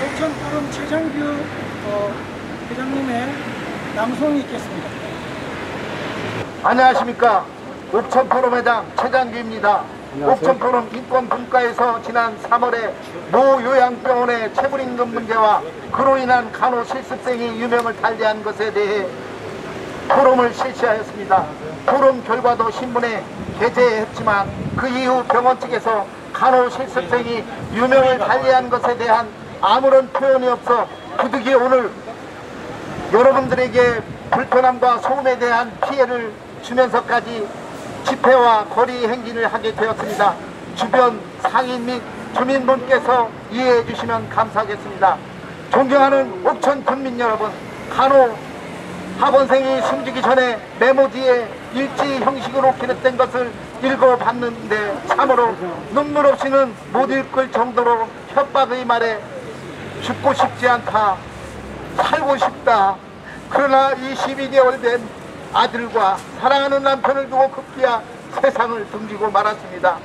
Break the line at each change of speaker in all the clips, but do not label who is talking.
옥천포럼 최장규 회장님의 낭송이 있겠습니다.
안녕하십니까. 옥천포럼 회장 최장규입니다. 옥천포럼 인권분과에서 지난 3월에 모 요양병원의 체불임금 문제와 그로 인한 간호 실습생이 유명을 달리한 것에 대해 포럼을 실시하였습니다. 포럼 결과도 신문에 게재했지만 그 이후 병원 측에서 간호 실습생이 유명을 달리한 것에 대한 아무런 표현이 없어 부득이 오늘 여러분들에게 불편함과 소음에 대한 피해를 주면서까지 집회와 거리 행진을 하게 되었습니다. 주변 상인 및 주민분께서 이해해 주시면 감사하겠습니다. 존경하는 옥천 군민 여러분, 간호 학원생이 숨지기 전에 메모지에 일지 형식으로 기록된 것을 읽어봤는데 참으로 눈물 없이는 못 읽을 정도로 협박의 말에 죽고 싶지 않다, 살고 싶다, 그러나 22개월 된 아들과 사랑하는 남편을 두고 급기야 세상을 등지고 말았습니다.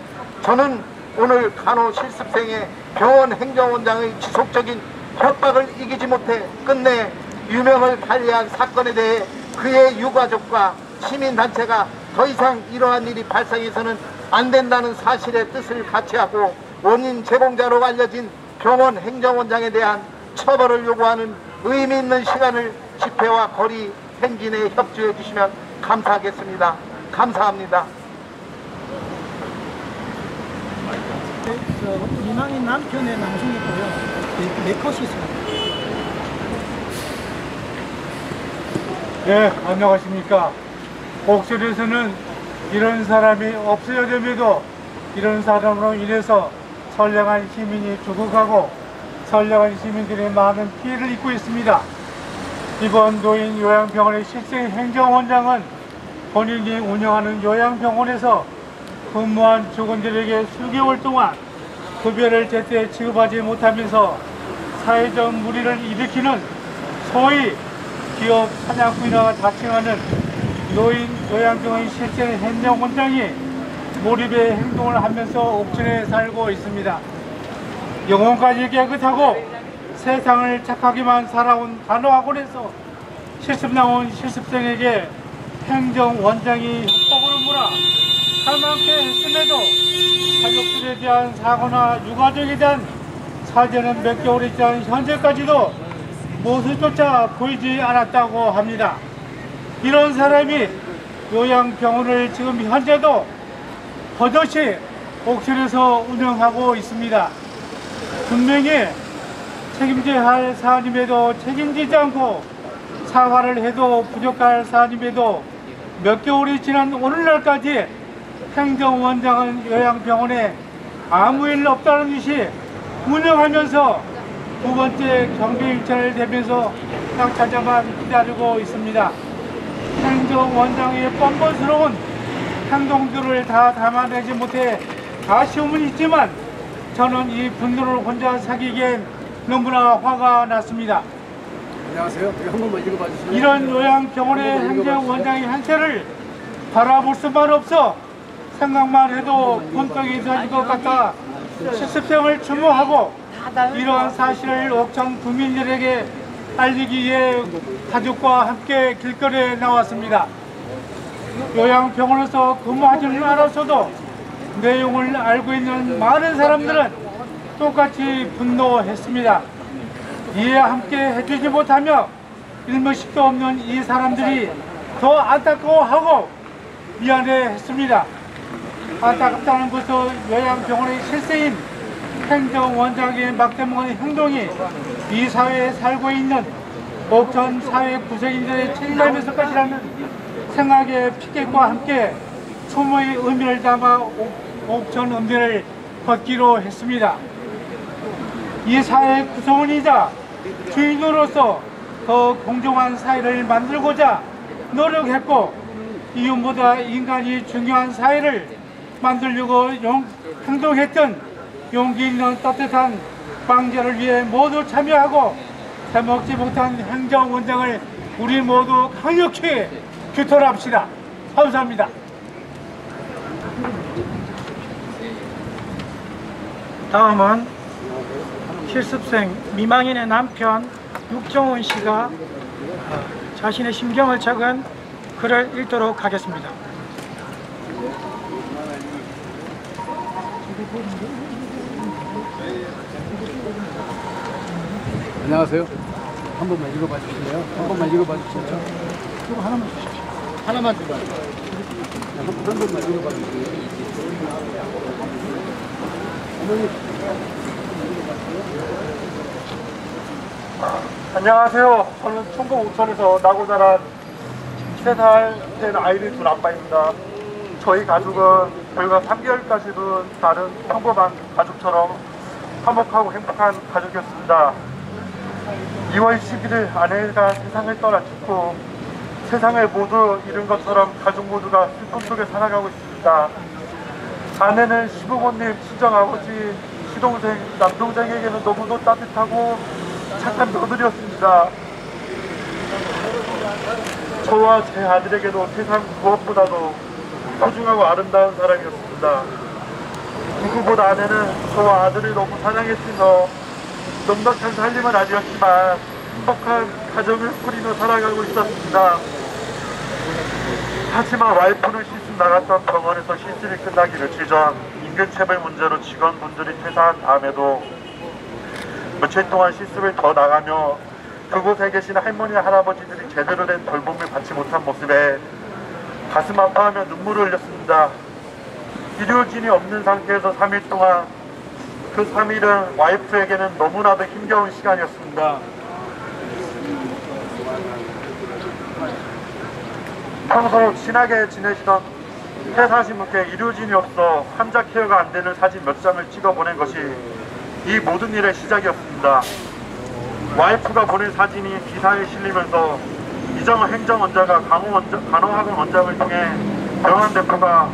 저는 오늘 간호 실습생의 병원 행정원장의 지속적인 협박을 이기지 못해 끝내 유명을 달리한 사건에 대해 그의 유가족과 시민단체가 더 이상 이러한 일이 발생해서는 안 된다는 사실의 뜻을 같이하고 원인 제공자로 알려진 병원 행정원장에 대한 처벌을 요구하는 의미 있는 시간을 집회와 거리 행진에 협조해 주시면 감사하겠습니다. 감사합니다.
이망인 남편의 낭송이고요. 네 컷이 있습니다.
네, 안녕하십니까. 옥천에서는 이런 사람이 없어야 됨에도 이런 사람으로 인해서 선량한 시민이 죽어가고 선량한 시민들이 많은 피해를 입고 있습니다. 이번 노인 요양병원의 실생 행정원장은 본인이 운영하는 요양병원에서 근무한 직원들에게 수개월 동안 급여를 제때 지급하지 못하면서 사회적 물의를 일으키는 소위 기업 사냥꾼이라 자칭하는 노인 요양병원 실생 행정원장이 몰입의 행동을 하면서 옥천에 살고 있습니다. 영혼까지 깨끗하고 세상을 착하게만 살아온 간호학원에서 실습 나온 실습생에게 행정원장이 협박으로 몰아 살만케 했음에도 가족들에 대한 사고나 유가족에 대한 사죄는 몇 개월이 지난 현재까지도 모습조차 보이지 않았다고 합니다. 이런 사람이 요양병원을 지금 현재도 버젓이 옥천에서 운영하고 있습니다. 분명히 책임져야 할 사안임에도 책임지지 않고 사과를 해도 부족할 사안임에도 몇 개월이 지난 오늘날까지 행정원장은 요양병원에 아무 일 없다는 듯이 운영하면서 두 번째 경비일차를 대면서 낙찰자만 기다리고 있습니다. 행정원장의 뻔뻔스러운 행동들을 다 담아내지 못해 아쉬움은 있지만 저는 이 분노를 혼자 사기기엔 너무나 화가 났습니다.
안녕하세요. 한 번만 읽어봐 주시면.
이런 요양병원의 행정원장의 행태를 바라볼 수만 없어 생각만 해도 본떡이 터질 것 같아 실습생을 추모하고 이러한 사실을 옥천 국민들에게 알리기 위해 가족과 함께 길거리에 나왔습니다. 요양병원에서 근무하지는 않았어도 내용을 알고 있는 많은 사람들은 똑같이 분노했습니다. 이에 함께 해주지 못하며 일머식도 없는 이 사람들이 더 안타까워하고 미안해했습니다. 안타깝다는 것은 요양병원의 실세인 행정원장의 막대먹은 행동이 이 사회에 살고 있는 옥천 사회 구성인들의 책임감에서 것이라는 생각의 피켓과 함께 추모의 의미를 담아 옥천 음대를 걷기로 했습니다. 이 사회 구성원이자 주인으로서 더 공정한 사회를 만들고자 노력했고 이윤보다 인간이 중요한 사회를 만들려고 행동했던 용기 있는 따뜻한 방제를 위해 모두 참여하고 해먹지 못한 행정원장을 우리 모두 강력히 규탄합시다. 감사합니다.
다음은 실습생 미망인의 남편 육정훈 씨가 자신의 심경을 적은 글을 읽도록 하겠습니다.
안녕하세요. 한 번만 읽어봐 주실래요? 한 번만 읽어봐 주시죠.
이거 하나만 주십시오.
하나만 주세요.
한 번만 읽어봐 주세요.
안녕하세요. 저는 충북 옥천에서 나고 자란 3살 된 아이를 둔 아빠입니다. 저희 가족은 불과 3개월까지는 다른 평범한 가족처럼 화목하고 행복한 가족이었습니다. 2월 11일 아내가 세상을 떠났고 세상을 모두 잃은 것처럼 가족 모두가 슬픔 속에 살아가고 있습니다. 아내는 시부모님, 친정아버지, 시동생, 남동생에게는 너무도 따뜻하고 착한 며느리였습니다. 저와 제 아들에게도 세상 무엇보다도 소중하고 아름다운 사람이었습니다. 누구보다 아내는 저와 아들을 너무 사랑했으며 넉넉한 살림은 아니었지만 행복한 가정을 꾸리며 살아가고 있었습니다. 하지만 와이프는 실습 나갔던 병원에서 실습이 끝나기 며칠 전 임금체불 문제로 직원분들이 퇴사한 다음에도 며칠 동안 실습을 더 나가며 그곳에 계신 할머니 할아버지들이 제대로 된 돌봄을 받지 못한 모습에 가슴 아파하며 눈물을 흘렸습니다. 의료진이 없는 상태에서 3일 동안 그 3일은 와이프에게는 너무나도 힘겨운 시간이었습니다. 평소 친하게 지내시던 퇴사하신 분께 의료진이 없어 환자 케어가 안 되는 사진 몇 장을 찍어 보낸 것이 이 모든 일의 시작이었습니다. 와이프가 보낸 사진이 기사에 실리면서 이정은 행정원장과 간호학원 원장을 통해 병원 대표가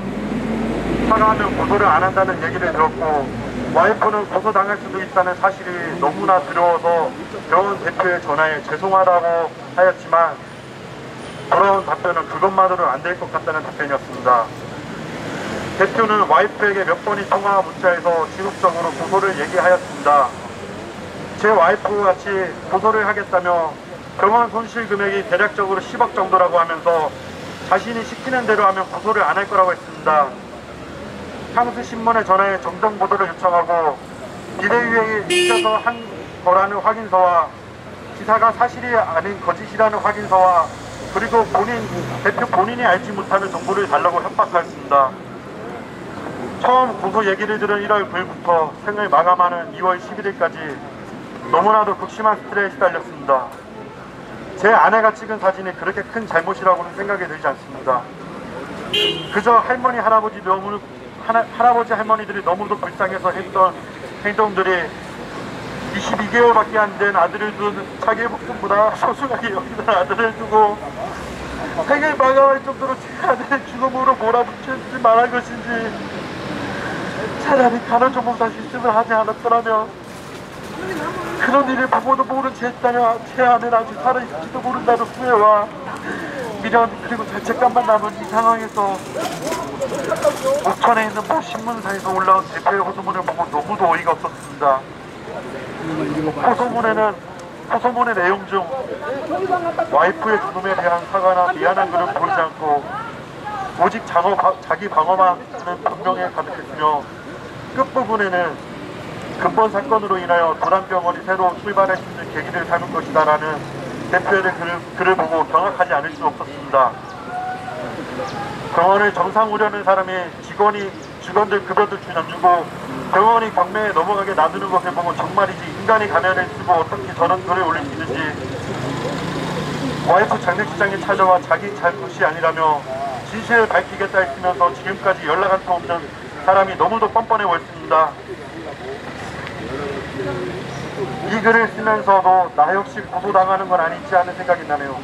사과하며 고소를 안 한다는 얘기를 들었고 와이프는 고소당할 수도 있다는 사실이 너무나 두려워서 병원 대표에 전화해 죄송하다고 하였지만 돌아온 답변은 그것만으로는 안 될 것 같다는 답변이었습니다. 대표는 와이프에게 몇 번이 통화 문자에서 지속적으로 고소를 얘기하였습니다. 제 와이프와 같이 고소를 하겠다며 병원 손실 금액이 대략적으로 10억 정도라고 하면서 자신이 시키는 대로 하면 고소를 안 할 거라고 했습니다. 향수신문에 전화해 정정 보도를 요청하고 비대위에 있어서 한 거라는 확인서와 기사가 사실이 아닌 거짓이라는 확인서와 그리고 대표 본인이 알지 못하는 정보를 달라고 협박하였습니다. 처음 고소 얘기를 들은 1월 9일부터 생을 마감하는 2월 11일까지 너무나도 극심한 스트레스에 시달렸습니다. 제 아내가 찍은 사진이 그렇게 큰 잘못이라고는 생각이 들지 않습니다. 그저 할아버지 할머니들이 너무도 불쌍해서 했던 행동들이 22개월밖에 안 된 아들을 둔 자기의 목숨보다 소중하게 여기는 아들을 두고 생을 마감할 정도로 제 아들의 죽음으로 몰아붙이지 말한 것인지 차라리 간호조무사 실습을 하지 않았더라면 그런 일을 보고도 모른 제 딸과 제 아내는 아직 살아있을지도 모른다는 후회와 미련 그리고 죄책감만 남은 이 상황에서 옥천에 있는 모 신문사에서 올라온 대표의 호소문을 보고 너무도 어이가 없었습니다. 호소문의 내용 중 와이프의 죽음에 대한 사과나 미안한 글은 보이지 않고 오직 자기 방어만 하는 변명에 가득했으며 끝부분에는 근본 사건으로 인하여 도란병원이 새로 출발할 수 있는 계기를 삼을 것이다 라는 대표의 글을 보고 경악하지 않을 수 없었습니다. 병원을 정상 오려는 사람이 직원들 급여도 안 주고 병원이 경매에 넘어가게 놔두는 것을 보고 정말이지 인간이 가면을 쓰고 어떻게 저런 글을 올릴 수 있는지 와이프 장례식장에 찾아와 자기 잘못이 아니라며 진실을 밝히겠다 했으면서 지금까지 연락 한 통 없는 사람이 너무도 뻔뻔해 보였습니다. 이 글을 쓰면서도 나 역시 고소당하는 건 아니지 하는 생각이 나네요.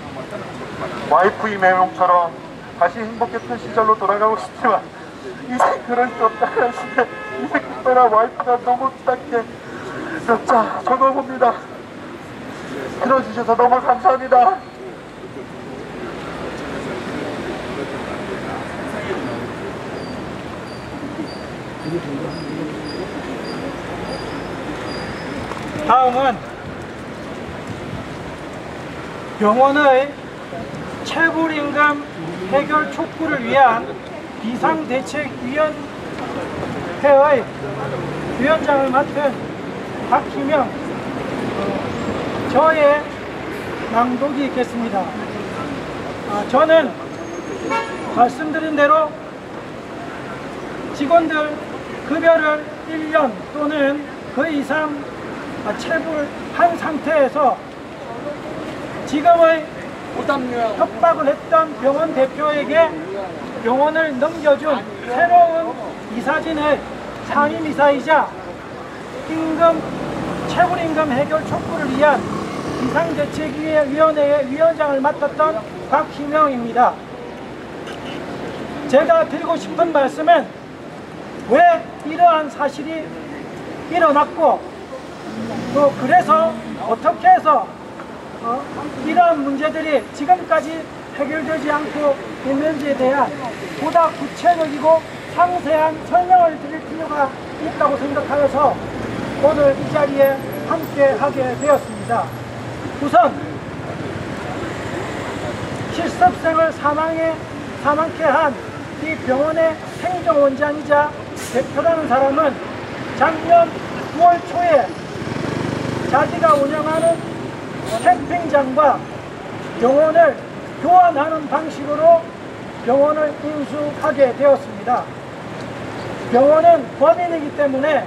와이프의 매명처럼 다시 행복했던 시절로 돌아가고 싶지만 이제 그럴 수 없다는 시대 이제 그때나 와이프가 너무 딱게 몇 자 적어봅니다. 들어주셔서 너무 감사합니다.
다음은 병원의 체불임금 해결 촉구를 위한 비상대책위원회의 위원장을 맡은 박희명 저의 낭독이 있겠습니다. 저는 말씀드린 대로 직원들 급여를 1년 또는 그 이상 체불한 상태에서 지금의 협박을 했던 병원 대표에게 병원을 넘겨준 새로운 이사진의 상임이사이자 체불임금 해결 촉구를 위한 비상대책위원회의 위원장을 맡았던 박희명입니다. 제가 드리고 싶은 말씀은 왜 이러한 사실이 일어났고 또 그래서 어떻게 해서 이러한 문제들이 지금까지 해결되지 않고 있는지에 대한 보다 구체적이고 상세한 설명을 드릴 필요가 있다고 생각하여서 오늘 이 자리에 함께 하게 되었습니다. 우선 실습생을 사망케 한 이 병원의 행정원장이자 대표라는 사람은 작년 9월 초에 자기가 운영하는 캠핑장과 병원을 교환하는 방식으로 병원을 인수하게 되었습니다. 병원은 법인이기 때문에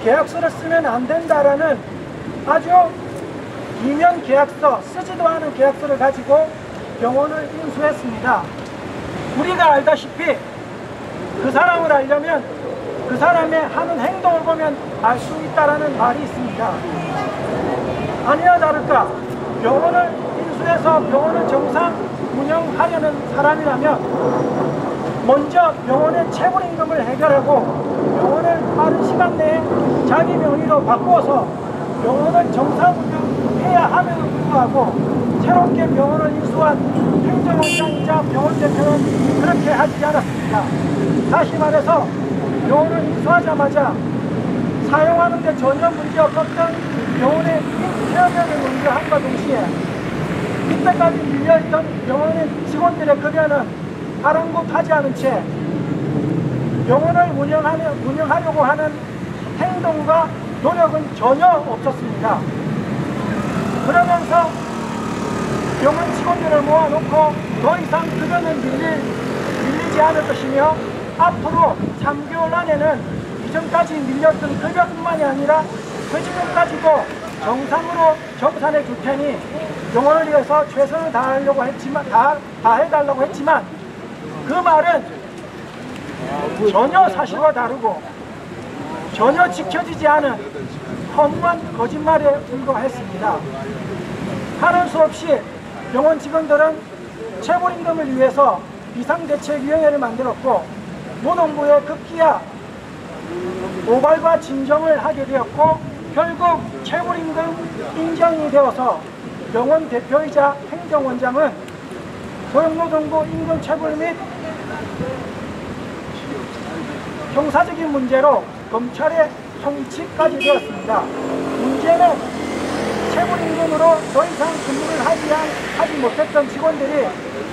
계약서를 쓰면 안 된다라는 아주 기면 계약서, 쓰지도 않은 계약서를 가지고 병원을 인수했습니다. 우리가 알다시피 그 사람을 알려면 그 사람의 하는 행동을 보면 알 수 있다라는 말이 있습니다. 아니나 다를까 병원을 인수해서 병원을 정상 운영하려는 사람이라면 먼저 병원의 체불임금을 해결하고 병원을 빠른 시간 내에 자기 명의로 바꾸어서 병원을 정상 운영해야 함에도 불구하고 새롭게 병원을 인수한 행정원장이자 병원 대표는 그렇게 하지 않았습니다. 다시 말해서 병원을 인수하자마자 사용하는 데 전혀 문제 없었던 병원의 폐업연을 논의함과 동시에 이때까지 밀려있던 병원의 직원들의 급여는 아랑곳하지 않은 채 병원을 운영하려고 하는 행동과 노력은 전혀 없었습니다. 그러면서 병원 직원들을 모아놓고 더 이상 급여는 밀리지 않을 것이며 앞으로 3개월 안에는 이전까지 밀렸던 급여뿐만이 아니라 퇴직금까지도 정상으로 정산해 줄 테니 병원을 위해서 최선을 다하려고 했지만 다해달라고 했지만 그 말은 전혀 사실과 다르고 전혀 지켜지지 않은 허무한 거짓말에 불과했습니다. 하는 수 없이 병원 직원들은 체불임금을 위해서 비상대책위원회를 만들었고 노동부에 급기야 고발과 진정을 하게 되었고 결국 체불임금 인정이 되어서 병원 대표이자 행정원장은 고용노동부 임금체불 및 형사적인 문제로 검찰에 송치까지 되었습니다. 문제는 체불임금으로 더 이상 근무를 하지 못했던 직원들이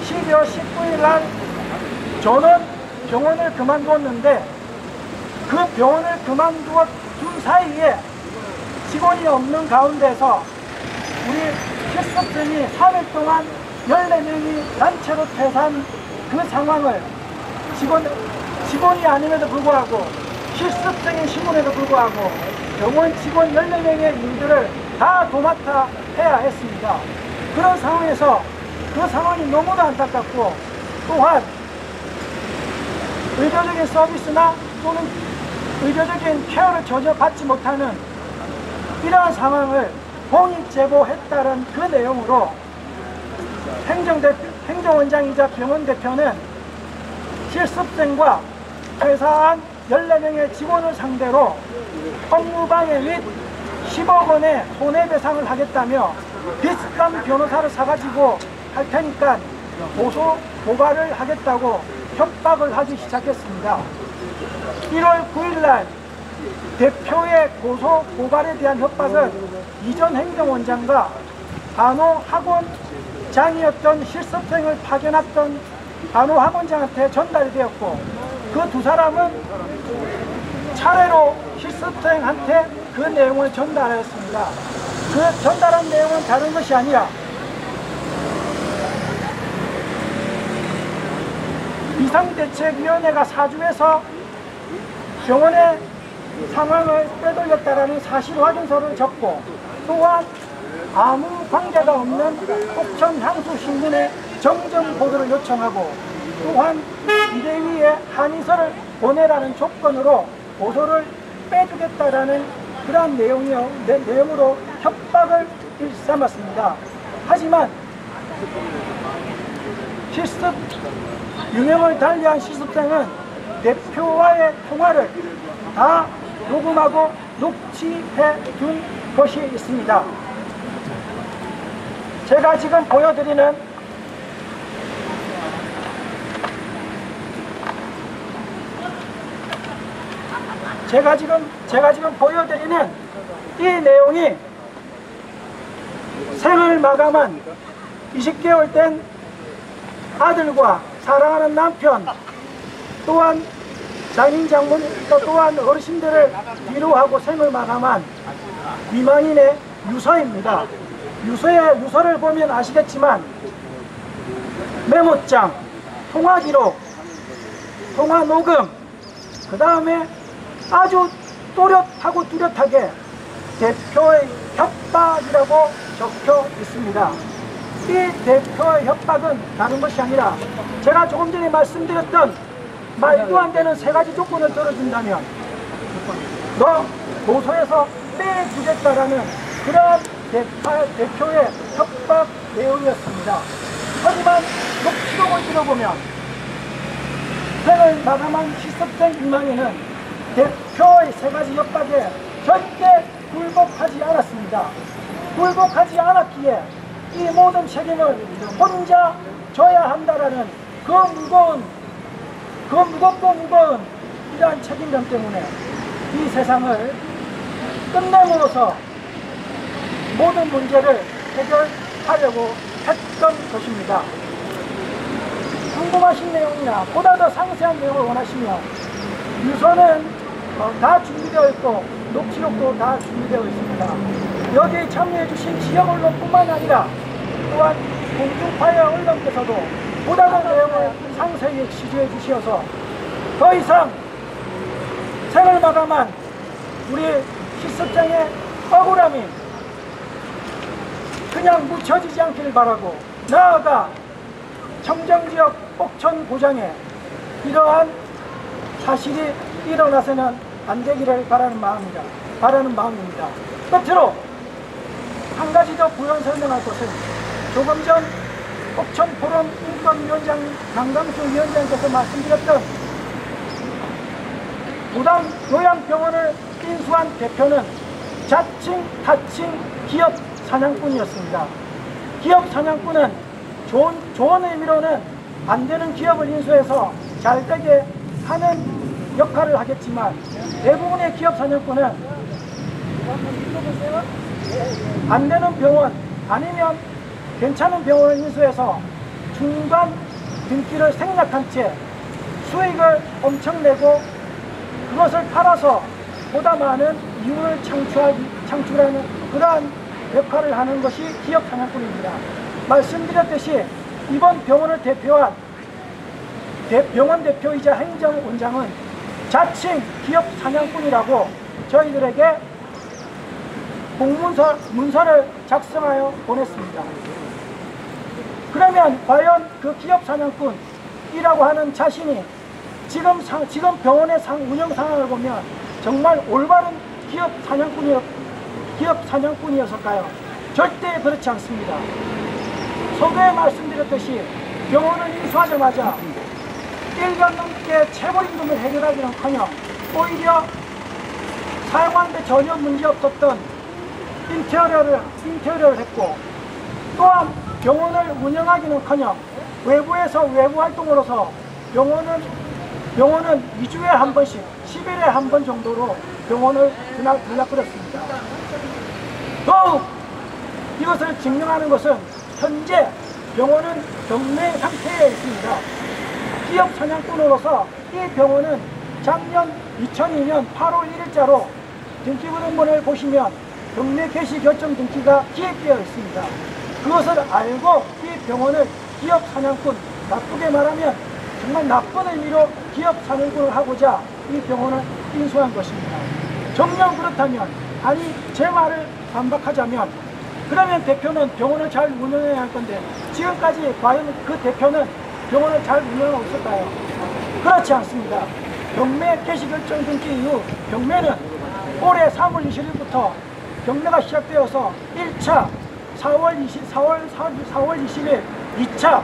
12월 19일 날 저는 병원을 그만두었는데 그 병원을 그만두었 사이에 직원이 없는 가운데서 우리 실습생이 3일 동안 14명이 단체로 퇴사한 그 상황을 직원이 아님에도 불구하고 실습생의 신문에도 불구하고 병원 직원 14명의 일들을 다 도맡아 해야 했습니다. 그런 상황에서 그 상황이 너무도 안타깝고 또한 의료적인 서비스나 또는 의료적인 케어를 전혀 받지 못하는 이러한 상황을 공익 제보했다는 그 내용으로 행정원장이자 병원 대표는 실습생과 퇴사한 14명의 직원을 상대로 업무방해 및 10억 원의 손해배상을 하겠다며 비슷한 변호사를 사가지고 할 테니까 고발을 하겠다고 협박을 하기 시작했습니다. 1월 9일 날 대표의 고발에 대한 협박은 이전 행정원장과 간호학원장이었던 실습생을 파견했던 간호학원장한테 전달되었고, 그 두 사람은 차례로 실습생한테 그 내용을 전달하였습니다. 그 전달한 내용은 다른 것이 아니라 비상대책위원회가 사주에서 병원의 상황을 빼돌렸다라는 사실 확인서를 적고, 또한 아무 관계가 없는 옥천 향수신문에 정정 보도를 요청하고, 또한 비대위에 항의서를 보내라는 조건으로 보도를 빼주겠다라는 그러한 내용으로 협박을 일삼았습니다. 하지만 실습 유명을 달리한 실습생은 대표와의 통화를 다 녹음하고 녹취해 둔 것이 있습니다. 제가 지금 보여드리는 이 내용이 생을 마감한 20개월 된 아들과 사랑하는 남편, 또한 장인 장모님, 또한 어르신들을 위로하고 생을 마감한 미망인의 유서입니다. 유서를 보면 아시겠지만 메모장, 통화 기록, 통화 녹음, 그 다음에 아주 또렷하고 뚜렷하게 대표의 협박이라고 적혀 있습니다. 이 대표의 협박은 다른 것이 아니라 제가 조금 전에 말씀드렸던 말도 안 되는 세 가지 조건을 들어준다면 너 고소해서 빼주겠다라는 그러한 대표의 협박 내용이었습니다. 하지만 녹취록을 들어보면 생을 마감한 실습생 민망이는 대표의 세 가지 협박에 절대 굴복하지 않았습니다. 굴복하지 않았기에 이 모든 책임을 혼자 져야 한다라는 그 무겁고 무거운 이러한 책임감 때문에 이 세상을 끝내므로써 모든 문제를 해결하려고 했던 것입니다. 궁금하신 내용이나 보다 더 상세한 내용을 원하시면 유서는 다 준비되어 있고 녹취록도 다 준비되어 있습니다. 여기에 참여해 주신 지역 언론뿐만 아니라 또한 공중파의 언론께서도 보다 더 내용을 상세히 취재해 주셔서 더 이상 생을 마감한 우리 실습장의 억울함이 그냥 묻혀지지 않기를 바라고, 나아가 청정지역 옥천 고장에 이러한 사실이 일어나서는 안 되기를 바라는 마음입니다. 끝으로 한 가지 더 부연 설명할 것은 조금 전 옥천 포럼 인권위원장 강강수 위원장께서 말씀드렸던 부당 요양병원을 인수한 대표는 자칭 타칭 기업 사냥꾼이었습니다. 기업 사냥꾼은 좋은 의미로는 안 되는 기업을 인수해서 잘 되게 하는 역할을 하겠지만, 대부분의 기업 사냥꾼은 안 되는 병원 아니면 괜찮은 병원을 인수해서 중간 등기를 생략한 채 수익을 엄청 내고 그것을 팔아서 보다 많은 이윤을 창출하는 그러한 역할을 하는 것이 기업 사냥꾼입니다. 말씀드렸듯이 이번 병원을 대표한 병원 대표이자 행정원장은 자칭 기업 사냥꾼이라고 저희들에게 문서를 작성하여 보냈습니다. 그러면 과연 그 기업 사냥꾼이라고 하는 자신이 지금 병원의 운영 상황을 보면 정말 올바른 기업 사냥꾼이었을까요? 절대 그렇지 않습니다. 서두에 말씀드렸듯이 병원을 인수하자마자 1년 넘게 체불임금을 해결하기는커녕 오히려 사용하는데 전혀 문제없었던 인테리어를 했고, 또한 병원을 운영하기는커녕 외부에서 외부 활동으로서 병원은 2주에 한 번씩 10일에 한 번 정도로 병원을 들락거렸습니다. 더욱 이것을 증명하는 것은 현재 병원은 경매 상태에 있습니다. 기업 사냥꾼으로서 이 병원은 작년 2002년 8월 1일자로 등기부등본을 보시면 경매 개시 결정 등기가 기획되어 있습니다. 그것을 알고 이 병원을 기업 사냥꾼, 나쁘게 말하면 정말 나쁜 의미로 기업 사냥꾼을 하고자 이 병원을 인수한 것입니다. 정녕 그렇다면, 아니 제 말을 반박하자면, 그러면 대표는 병원을 잘 운영해야 할 건데 지금까지 과연 그 대표는 병원을 잘 운영하고 있을까요? 그렇지 않습니다. 경매 개시결정 등기 이후 경매는 올해 3월 20일부터 경매가 시작되어서 1차 4월 20일 2차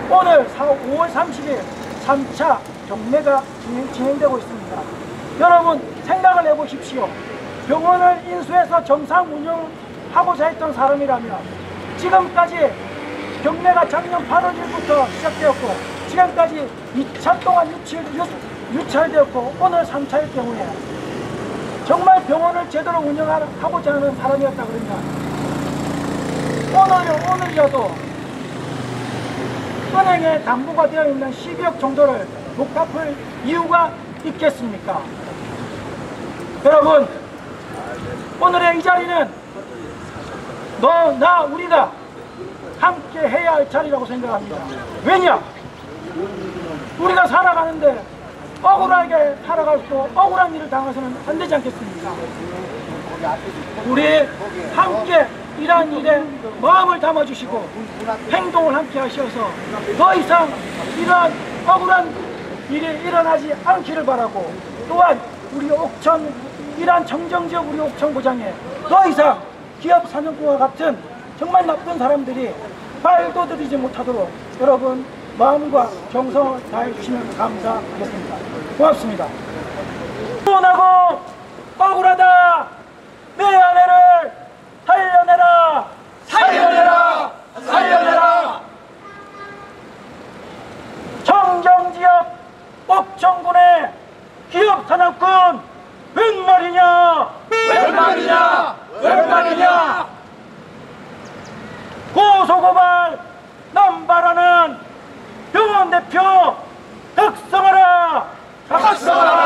오늘 5월 30일 3차 경매가 진행되고 있습니다. 여러분 생각을 해보십시오. 병원을 인수해서 정상 운영하고자 했던 사람이라면 지금까지 경매가 작년 8월 1일부터 시작되었고 지금까지 2차 동안 유찰되었고 오늘 3차일 경우에 정말 병원을 제대로 운영하고자 하는 사람이었다 그러면 오늘이라도 은행에 담보가 되어 있는 12억 정도를 못 갚을 이유가 있겠습니까? 여러분, 오늘의 이 자리는 너, 나, 우리가 함께 해야 할 자리라고 생각합니다. 왜냐? 우리가 살아가는데 억울하게 살아갈 수 억울한 일을 당해서는 안 되지 않겠습니까? 우리 함께 이러한 일에 마음을 담아주시고 행동을 함께 하셔서 더 이상 이러한 억울한 일이 일어나지 않기를 바라고, 또한 우리 옥천, 이러한 정정지역 우리 옥천구장에 더 이상 기업 사냥꾼과 같은 정말 나쁜 사람들이 발도 들이지 못하도록 여러분 마음과 정성을 다해 주시면 감사하겠습니다. 고맙습니다. 분하고 억울하다. 내 아내를 살려내라. 살려내라. 살려내라. 정정지역 옥천군의 기업 사냥꾼 웬 말이냐? 웬 말이냐? 웬 말이냐? 고소고발 남발하는 병원 대표 덕성하라! 덕성하라!